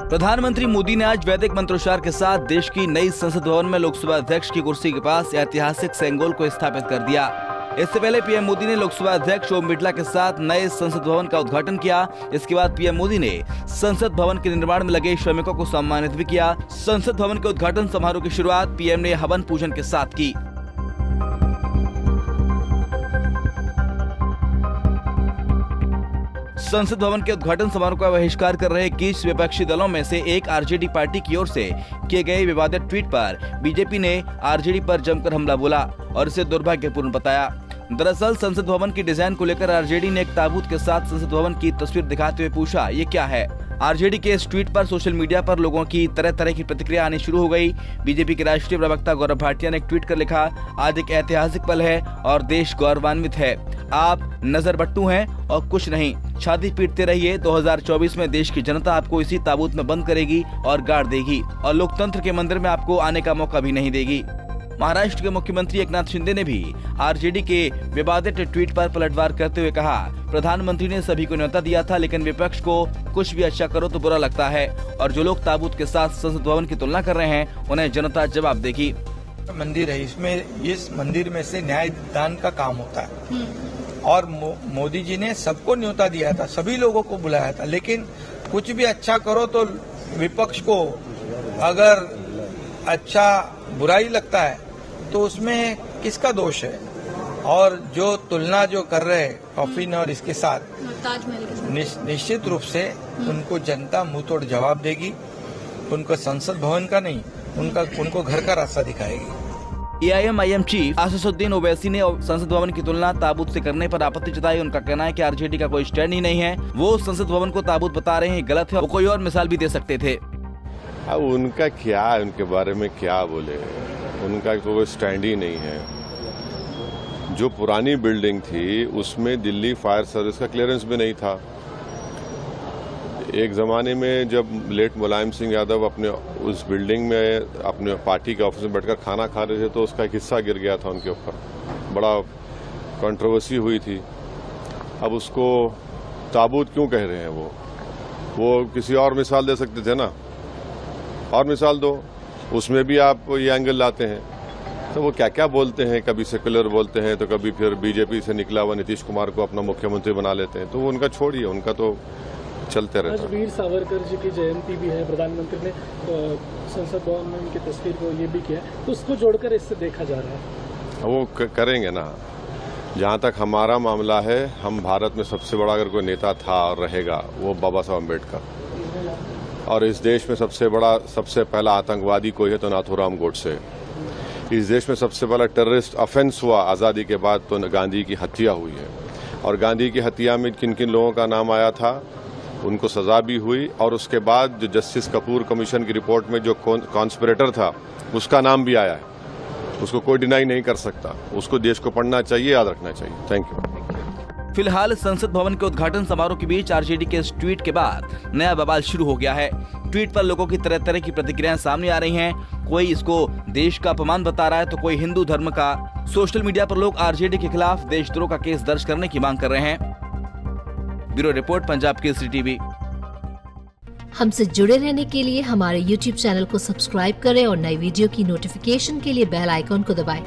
प्रधानमंत्री मोदी ने आज वैदिक मंत्रोच्चार के साथ देश की नई संसद भवन में लोकसभा अध्यक्ष की कुर्सी के पास ऐतिहासिक सेंगोल को स्थापित कर दिया। इससे पहले पीएम मोदी ने लोकसभा अध्यक्ष ओम बिरला के साथ नए संसद भवन का उद्घाटन किया। इसके बाद पीएम मोदी ने संसद भवन के निर्माण में लगे श्रमिकों को सम्मानित भी किया। संसद भवन के उद्घाटन समारोह की शुरुआत पीएम ने हवन पूजन के साथ की। संसद भवन के उद्घाटन समारोह का बहिष्कार कर रहे 21 विपक्षी दलों में से एक आरजेडी पार्टी की ओर से किए गए विवादित ट्वीट पर बीजेपी ने आरजेडी पर जमकर हमला बोला और इसे दुर्भाग्यपूर्ण बताया। दरअसल संसद भवन की डिजाइन को लेकर आरजेडी ने एक ताबूत के साथ संसद भवन की तस्वीर दिखाते हुए पूछा, ये क्या है? आरजेडी के इस ट्वीट पर सोशल मीडिया पर लोगों की तरह तरह की प्रतिक्रिया आनी शुरू हो गई। बीजेपी के राष्ट्रीय प्रवक्ता गौरव भाटिया ने एक ट्वीट कर लिखा, आज एक ऐतिहासिक पल है और देश गौरवान्वित है। आप नजरबट्टू हैं और कुछ नहीं, छाती पीटते रहिए। 2024 में देश की जनता आपको इसी ताबूत में बंद करेगी और गाड़ देगी और लोकतंत्र के मंदिर में आपको आने का मौका भी नहीं देगी। महाराष्ट्र के मुख्यमंत्री एकनाथ शिंदे ने भी आरजेडी के विवादित ट्वीट पर पलटवार करते हुए कहा, प्रधानमंत्री ने सभी को न्योता दिया था, लेकिन विपक्ष को कुछ भी अच्छा करो तो बुरा लगता है और जो लोग ताबूत के साथ संसद भवन की तुलना कर रहे हैं उन्हें जनता जवाब देगी। मंदिर है, इसमें इस मंदिर में से न्यायदान का काम होता है और मोदी जी ने सबको न्योता दिया था, सभी लोगों को बुलाया था, लेकिन कुछ भी अच्छा करो तो विपक्ष को अगर अच्छा बुराई लगता है तो उसमें किसका दोष है? और जो तुलना जो कर रहे हैं कॉफिन और इसके साथ ताजमहल के साथ निश्चित रूप से उनको जनता मुंह तोड़ जवाब देगी। उनको संसद भवन का नहीं, उनको घर का रास्ता दिखाएगी। एआईएम चीफ असदुद्दीन ओवैसी ने संसद भवन की तुलना ताबूत से करने पर आपत्ति जताई। उनका कहना है कि आरजेडी का कोई स्टैंड ही नहीं है, वो संसद भवन को ताबूत बता रहे हैं, गलत है। वो कोई और मिसाल भी दे सकते थे। अब उनका क्या, उनके बारे में क्या बोले, उनका कोई स्टैंड ही नहीं है। जो पुरानी बिल्डिंग थी उसमें दिल्ली फायर सर्विस का क्लियरेंस भी नहीं था। एक ज़माने में जब लेट मुलायम सिंह यादव अपने उस बिल्डिंग में अपने पार्टी के ऑफिस में बैठकर खाना खा रहे थे तो उसका एक हिस्सा गिर गया था उनके ऊपर, बड़ा कंट्रोवर्सी हुई थी। अब उसको ताबूत क्यों कह रहे हैं? वो किसी और मिसाल दे सकते थे ना, और मिसाल दो, उसमें भी आप ये एंगल लाते हैं। तो वो क्या क्या बोलते हैं, कभी सेकुलर बोलते हैं तो कभी फिर बीजेपी से निकला हुआ नीतीश कुमार को अपना मुख्यमंत्री बना लेते हैं। तो वो उनका छोड़िए, उनका तो चलते रहता है। वीर सावरकर जी की जयंती भी है, प्रधानमंत्री ने संसद भवन में उनकी तस्वीर को ये भी किया, तो उसको जोड़कर इससे देखा जा रहा है। वो करेंगे ना। जहाँ तक हमारा मामला है, हम भारत में सबसे बड़ा अगर कोई नेता था और रहेगा वो बाबा साहब अम्बेडकर, और इस देश में सबसे पहला आतंकवादी कोई है तो नाथूराम गोडसे। इस देश में सबसे पहला टेररिस्ट ऑफेंस हुआ आज़ादी के बाद तो गांधी की हत्या हुई है, और गांधी की हत्या में किन किन लोगों का नाम आया था, उनको सजा भी हुई, और उसके बाद जो जस्टिस कपूर कमीशन की रिपोर्ट में जो कॉन्स्पिरेटर था उसका नाम भी आया है। उसको कोई डिनाई नहीं कर सकता। उसको देश को पढ़ना चाहिए, याद रखना चाहिए। Thank you. फिलहाल संसद भवन के उद्घाटन समारोह के बीच आरजेडी के इस ट्वीट के बाद नया बवाल शुरू हो गया है। ट्वीट पर लोगों की तरह तरह की प्रतिक्रियाएं सामने आ रही हैं। कोई इसको देश का अपमान बता रहा है तो कोई हिंदू धर्म का। सोशल मीडिया पर लोग आरजेडी के खिलाफ देशद्रोह का केस दर्ज करने की मांग कर रहे हैं। Bureau report, Punjab Kesari TV. हमसे जुड़े रहने के लिए हमारे YouTube चैनल को सब्सक्राइब करें और नई वीडियो की नोटिफिकेशन के लिए बेल आइकॉन को दबाएं।